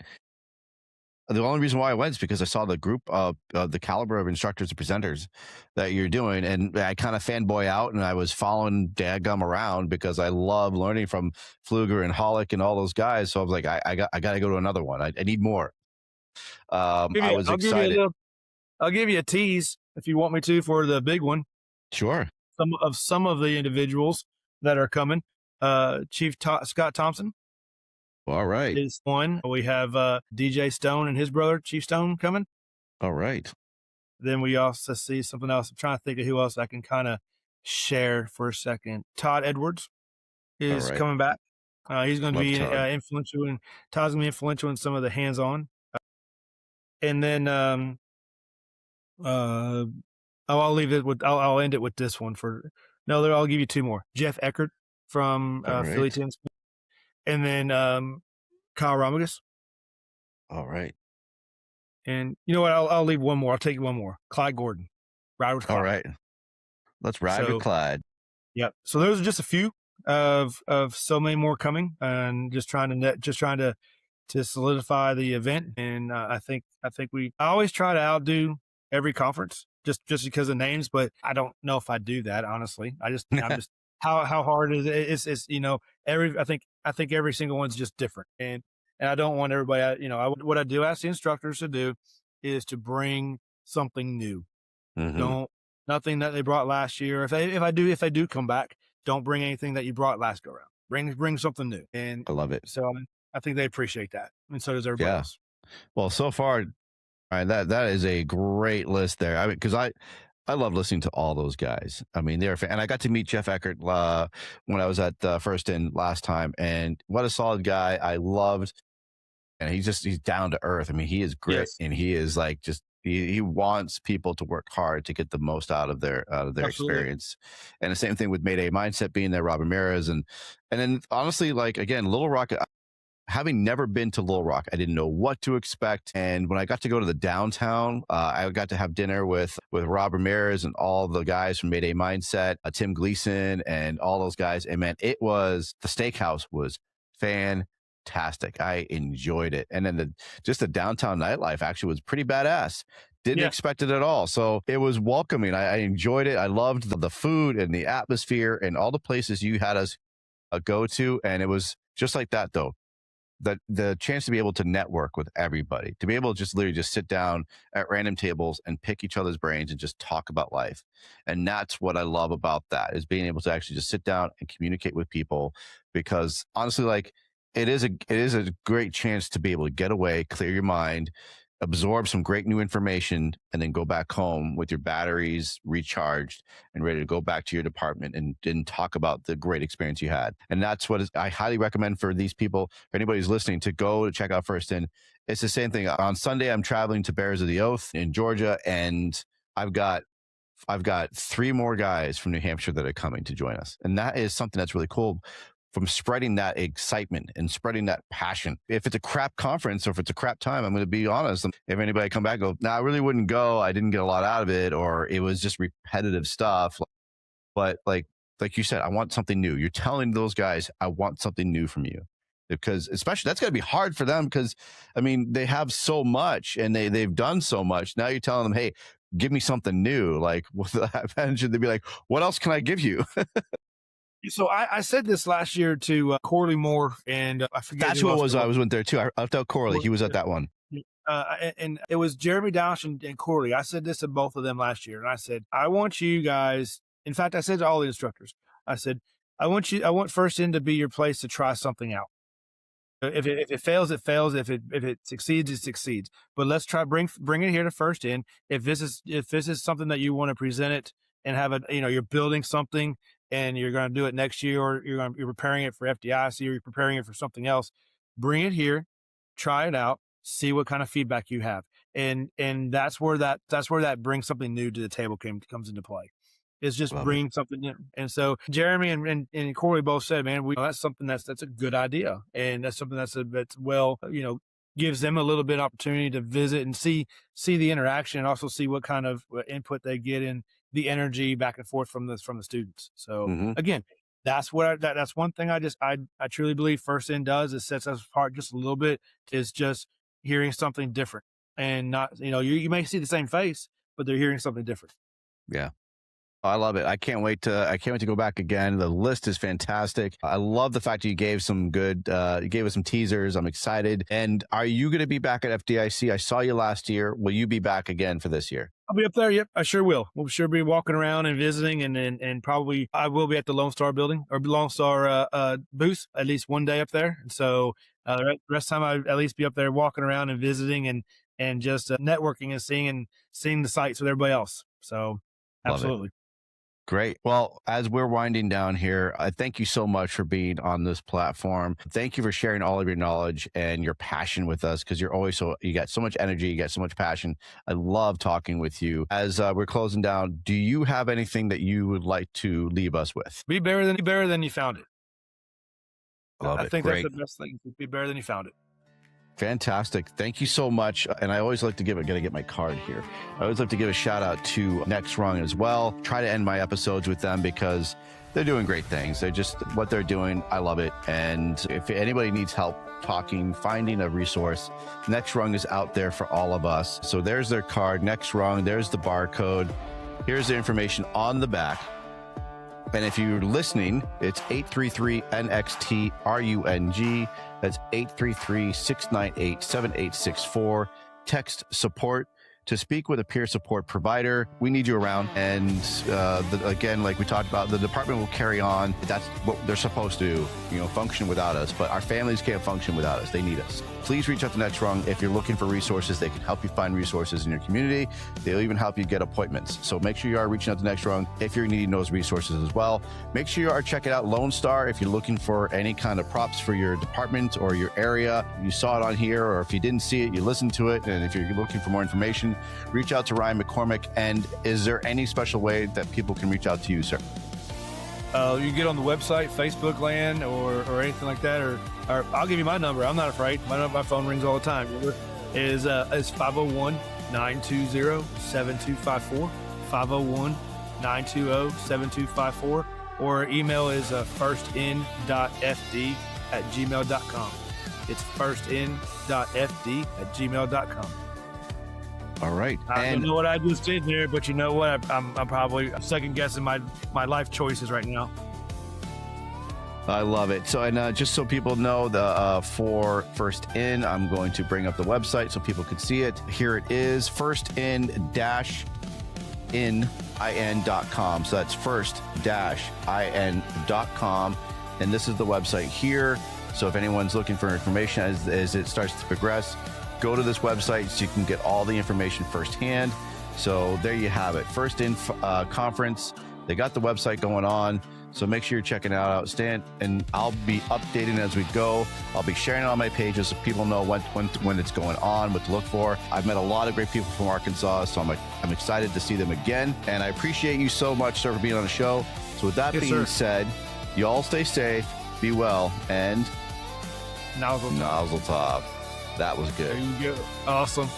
the only reason why I went is because I saw the group of the caliber of instructors and presenters that you're doing. And I kind of fanboy out, and I was following Dadgum around because I love learning from Pfluger and Hollick and all those guys. So I was like, I got to go to another one. I need more. I was excited. I'll give you a tease if you want me to for the big one. Sure. Some of the individuals that are coming. Chief Scott Thompson. All right. Is one. We have DJ Stone and his brother, Chief Stone, coming. All right. Then we also see something else. I'm trying to think of who else I can kind of share for a second. Todd Edwards is coming back. He's going to be influential, and Todd's going to be influential in some of the hands-on. And then I'll leave it with, I'll end it with this one I'll give you two more. Jeff Eckert from Philly Tennis. And then Kyle Romagus. All right. And you know what? I'll leave one more. I'll take one more. Clyde Gordon. Ride with Clyde. All right. Let's ride with Clyde. Yep. So those are just a few of so many more coming, and just trying to solidify the event. And I think I always try to outdo every conference just because of names, but I don't know if I do that, honestly. I'm just how hard is it? It's I think every single one's just different. And I don't want everybody, what I do ask the instructors to do is to bring something new. Nothing that they brought last year. If they do come back, don't bring anything that you brought last go around. Bring something new. And I love it. So I think they appreciate that. And so does everybody else. Well, so far, that is a great list there. I mean, because I love listening to all those guys. I mean, and I got to meet Jeff Eckert when I was at First In last time, and what a solid guy. I loved, and he's down to earth. I mean, he is grit, and he is like he wants people to work hard to get the most out of their experience. And the same thing with Mayday Mindset being there, Rob Ramirez, and then honestly, like again, Little Rock. Having never been to Little Rock, I didn't know what to expect. And when I got to go to the downtown, I got to have dinner with Rob Ramirez and all the guys from Mayday Mindset, Tim Gleason, and all those guys. And man, the steakhouse was fantastic. I enjoyed it. And then the downtown nightlife actually was pretty badass. Didn't expect it at all. So it was welcoming. I enjoyed it. I loved the food and the atmosphere and all the places you had us go to. And it was just like that, though. The chance to be able to network with everybody, to be able to just literally just sit down at random tables and pick each other's brains and just talk about life. And that's what I love about that, is being able to actually just sit down and communicate with people, because honestly, like it is a great chance to be able to get away, clear your mind, absorb some great new information, and then go back home with your batteries recharged and ready to go back to your department and talk about the great experience you had. And that's what I highly recommend for these people, for anybody who's listening, to go to check out First In. It's the same thing. On Sunday, I'm traveling to Bears of the Oath in Georgia, and I've got 3 more guys from New Hampshire that are coming to join us. And that is something that's really cool, from spreading that excitement and spreading that passion. If it's a crap conference or if it's a crap time, I'm going to be honest. If anybody come back and go, no, I really wouldn't go, I didn't get a lot out of it, or it was just repetitive stuff. But like you said, I want something new. You're telling those guys, I want something new from you. Because especially that's got to be hard for them, because I mean, they have so much and they've done so much. Now you're telling them, hey, give me something new. Like with that mention, they'd be like, what else can I give you? So I said this last year to Corley Moore, and I forget. That's who it was. I was went there too. I left out Corley. He was at that one. And it was Jeremy Dausch and Corley. I said this to both of them last year, and I said, I want you guys. In fact, I said to all the instructors, I said, I want First In to be your place to try something out. If it fails, it fails. If it succeeds, it succeeds. But let's try bring it here to First In. If this is something that you want to present it and have you're building something, and you're going to do it next year, or you're preparing it for FDIC, or you're preparing it for something else, bring it here, try it out, see what kind of feedback you have. And that's where that brings something new to the table comes into play. It's just bringing something in. And so Jeremy and Corey both said, man, that's something that's a good idea. And that's something that's well, gives them a little bit of opportunity to visit and see the interaction, and also see what kind of input they get in the energy back and forth from the students. So again, that's one thing I truly believe First In does, is sets us apart just a little bit, is just hearing something different, and not, you may see the same face, but they're hearing something different. Yeah. I love it. I can't wait to go back again. The list is fantastic. I love the fact that you gave us some teasers. I'm excited. And are you going to be back at FDIC? I saw you last year. Will you be back again for this year? I'll be up there. Yep, I sure will. We'll sure be walking around and visiting, and probably I will be at the Lone Star building, or Lone Star booth, at least one day up there. And so the rest of the time I at least be up there walking around and visiting, and just networking and seeing the sites with everybody else. So absolutely. Great. Well, as we're winding down here, I thank you so much for being on this platform. Thank you for sharing all of your knowledge and your passion with us, because you got so much energy, you got so much passion. I love talking with you. As we're closing down, do you have anything that you would like to leave us with? Be better than you found it. I think Great. That's the best thing. Be better than you found it. Fantastic. Thank you so much. And I always like to gotta get my card here. I always like to give a shout out to Next Rung as well. Try to end my episodes with them because they're doing great things. They're just, what they're doing, I love it. And if anybody needs help finding a resource, Next Rung is out there for all of us. So there's their card, Next Rung. There's the barcode. Here's the information on the back. And if you're listening, it's 833-NXT-RUNG. That's 833-698-7864. Text support to speak with a peer support provider. We need you around. And again, like we talked about, the department will carry on. That's what they're supposed to do, function without us. But our families can't function without us. They need us. Please reach out to Next Rung. If you're looking for resources, they can help you find resources in your community. They'll even help you get appointments. So make sure you are reaching out to Next Rung if you're needing those resources as well. Make sure you are checking out Lone Star if you're looking for any kind of props for your department or your area. You saw it on here, or if you didn't see it, you listened to it. And if you're looking for more information, reach out to Ryan McCormick. And is there any special way that people can reach out to you, sir? You can get on the website, Facebook land, or anything like that, or I'll give you my number. I'm not afraid. My phone rings all the time. Is 501-920-7254, 501-920-7254, or email is firstin.fd@gmail.com. It's firstin.fd@gmail.com. All right. I don't know what I just did there, but you know what? I'm probably second guessing my life choices right now. I love it. So, and just so people know, for First In, I'm going to bring up the website so people can see it. Here it is, firstin-in.com. So that's first-in.com. And this is the website here. So if anyone's looking for information as it starts to progress, go to this website so you can get all the information firsthand. So there you have it. First In conference. They got the website going on. So make sure you're checking it out. Stan, and I'll be updating as we go. I'll be sharing it on my pages so people know when it's going on, what to look for. I've met a lot of great people from Arkansas, so I'm excited to see them again. And I appreciate you so much, sir, for being on the show. So with that being said, you all stay safe, be well, and nozzle top. That was good. There you go. Awesome.